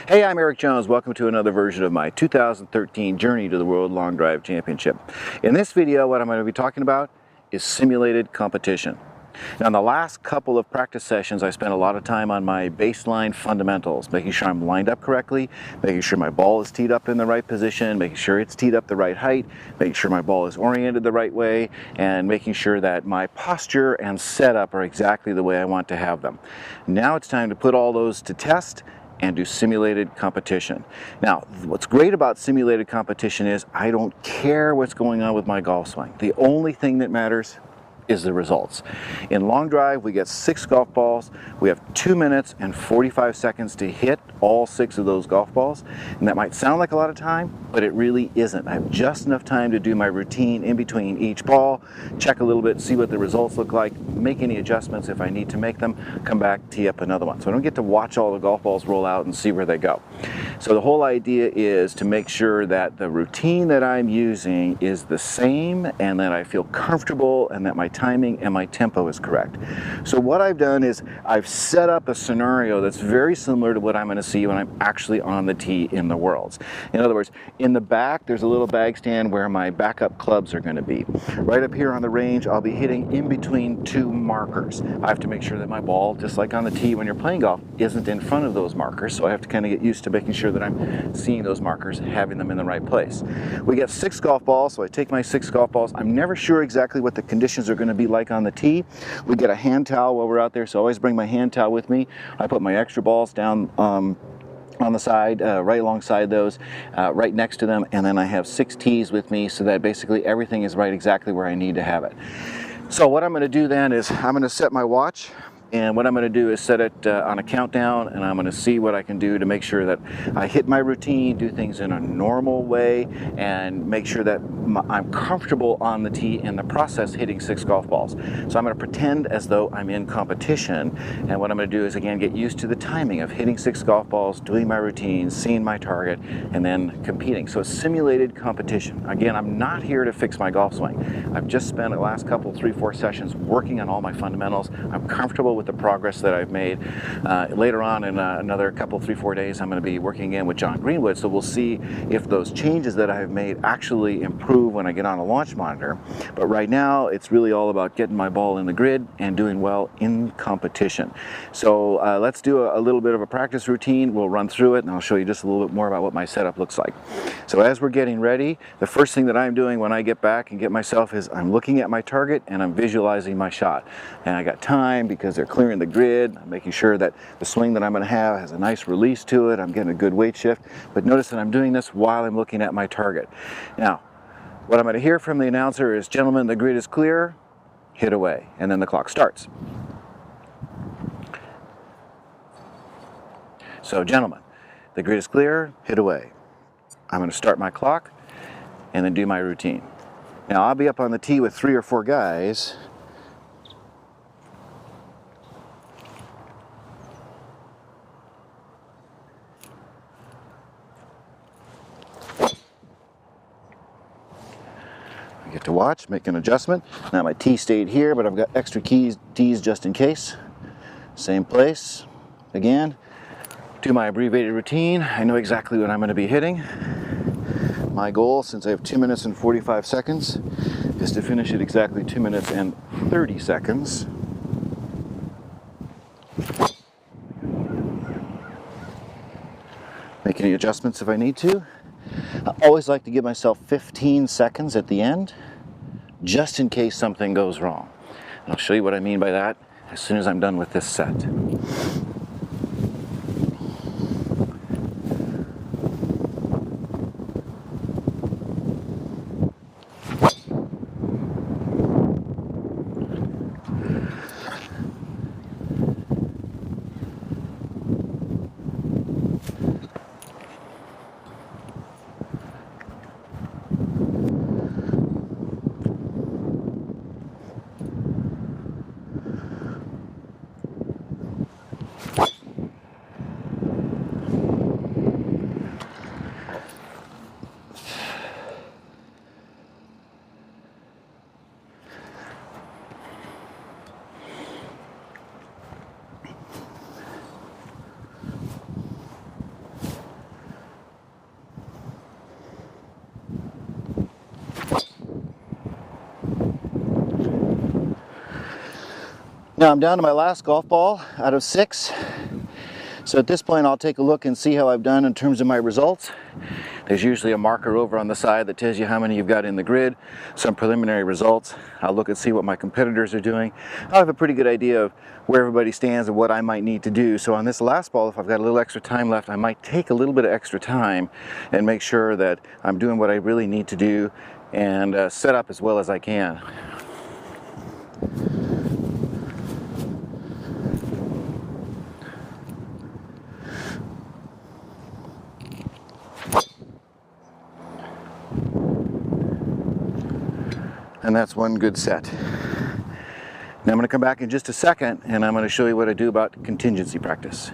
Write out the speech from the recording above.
Hey, I'm Eric Jones. Welcome to another version of my 2013 Journey to the World Long Drive Championship. In this video, what I'm going to be talking about is simulated competition. Now, in the last couple of practice sessions, I spent a lot of time on my baseline fundamentals, making sure I'm lined up correctly, making sure my ball is teed up in the right position, making sure it's teed up the right height, making sure my ball is oriented the right way, and making sure that my posture and setup are exactly the way I want to have them. Now it's time to put all those to test and do simulated competition. Now, what's great about simulated competition is I don't care what's going on with my golf swing. The only thing that matters is the results. In long drive, we get 6 golf balls. We have 2 minutes and 45 seconds to hit all 6 of those golf balls. And that might sound like a lot of time, but it really isn't. I have just enough time to do my routine in between each ball, check a little bit, see what the results look like, make any adjustments if I need to make them, come back, tee up another one. So I don't get to watch all the golf balls roll out and see where they go. So the whole idea is to make sure that the routine that I'm using is the same and that I feel comfortable and that my timing and my tempo is correct. So what I've done is I've set up a scenario that's very similar to what I'm going to see when I'm actually on the tee in the Worlds. In other words, in the back there's a little bag stand where my backup clubs are going to be. Right up here on the range I'll be hitting in between 2 markers. I have to make sure that my ball, just like on the tee when you're playing golf, isn't in front of those markers, so I have to kind of get used to making sure that I'm seeing those markers, having them in the right place. We get 6 golf balls, so I take my 6 golf balls. I'm never sure exactly what the conditions are going to be like on the tee. We get a hand towel while we're out there, so I always bring my hand towel with me. I put my extra balls down on the side, right alongside those, right next to them, and then I have 6 tees with me so that basically everything is right exactly where I need to have it. So what I'm going to do then is I'm going to set my watch, and what I'm going to do is set it on a countdown, and I'm going to see what I can do to make sure that I hit my routine, do things in a normal way, and make sure that I'm comfortable on the tee in the process hitting 6 golf balls. So I'm going to pretend as though I'm in competition, and what I'm going to do is again get used to the timing of hitting 6 golf balls, doing my routine, seeing my target, and then competing. So it's simulated competition. Again, I'm not here to fix my golf swing. I've just spent the last couple, 3-4 sessions working on all my fundamentals. I'm comfortable with the progress that I've made. Later on in another couple, 3-4 days, I'm going to be working again with John Greenwood, so we'll see if those changes that I've made actually improve when I get on a launch monitor. But right now, it's really all about getting my ball in the grid and doing well in competition. So let's do a little bit of a practice routine. We'll run through it, and I'll show you just a little bit more about what my setup looks like. So as we're getting ready, the first thing that I'm doing when I get back and get myself is I'm looking at my target and I'm visualizing my shot. And I got time because they're clearing the grid. I'm making sure that the swing that I'm going to have has a nice release to it. I'm getting a good weight shift. But notice that I'm doing this while I'm looking at my target. Now, what I'm going to hear from the announcer is, "Gentlemen, the grid is clear, hit away." And then the clock starts. So, gentlemen, the grid is clear, hit away. I'm going to start my clock and then do my routine. Now, I'll be up on the tee with 3 or 4 guys. I get to watch, make an adjustment. Now my tee stayed here, but I've got extra tees just in case. Same place. Again, do my abbreviated routine. I know exactly what I'm going to be hitting. My goal, since I have 2 minutes and 45 seconds, is to finish at exactly 2 minutes and 30 seconds. Make any adjustments if I need to. I always like to give myself 15 seconds at the end, just in case something goes wrong. And I'll show you what I mean by that as soon as I'm done with this set. Now I'm down to my last golf ball out of 6. So at this point I'll take a look and see how I've done in terms of my results. There's usually a marker over on the side that tells you how many you've got in the grid, some preliminary results. I'll look and see what my competitors are doing. I'll have a pretty good idea of where everybody stands and what I might need to do. So on this last ball, if I've got a little extra time left, I might take a little bit of extra time and make sure that I'm doing what I really need to do and set up as well as I can. And that's one good set. Now I'm going to come back in just a second and I'm going to show you what I do about contingency practice.